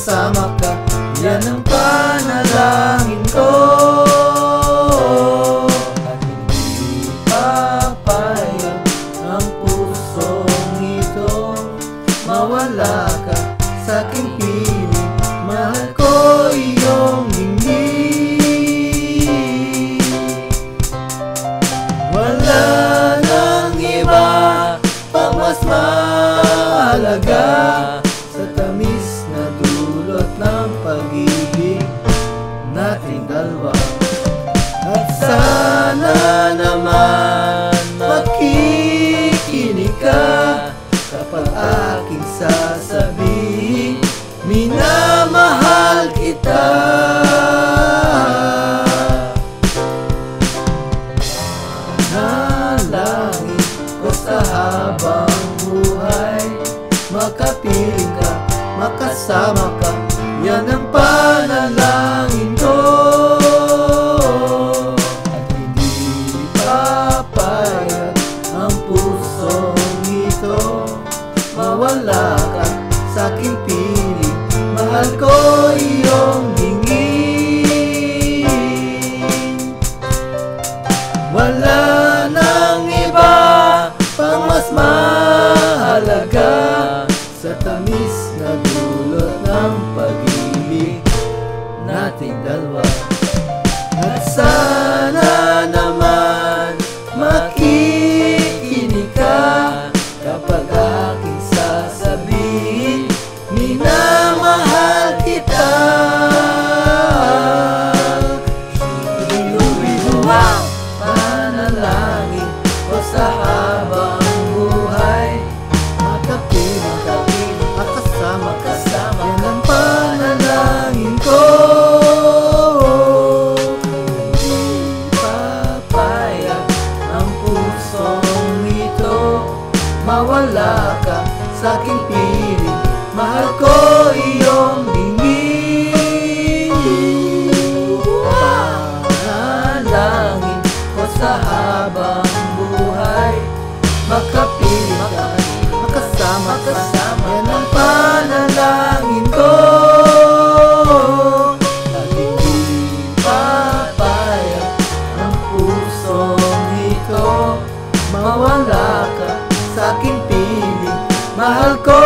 makasama ka. Yan ang panalangin ko. At hindi papayag ang pusong ito mawala ka sa aking piling. Mahal ko iyong hingin. Wala nang iba pang mas mahalaga sa tamis na dulot ng pag-ibig nating dalawa. At sana naman makikinig ka kapag aking sasabihin, minamahal kita. Nalangin ko sa habang buhay, makapiling ka, makasama ka. Yan ang panalangin ko. At hindi papayag ang pusong ito mawala ka sa aking piling. Mahal ko iyong hingin. Wala nang iba pang mas mahalaga sa tamis na dulot ng pag-ibig nating dalawa. At sana naman makikinig ka kapag aking sasabihin, minamahal kita. Wow! Panalangin ko sa habang buhay, makapiling ka, makasama ka. Yan ang panalangin ko. Hindi papayag ang pusong ito mawala ka sa aking piling. Mahal ko iyong hingin. Panalangin ko sa habang buhay, makapiling ka, makasama ka. Yan ang panalangin ko. At hindi papayag ang pusong ito mawala ka sa aking piling. Mahal ko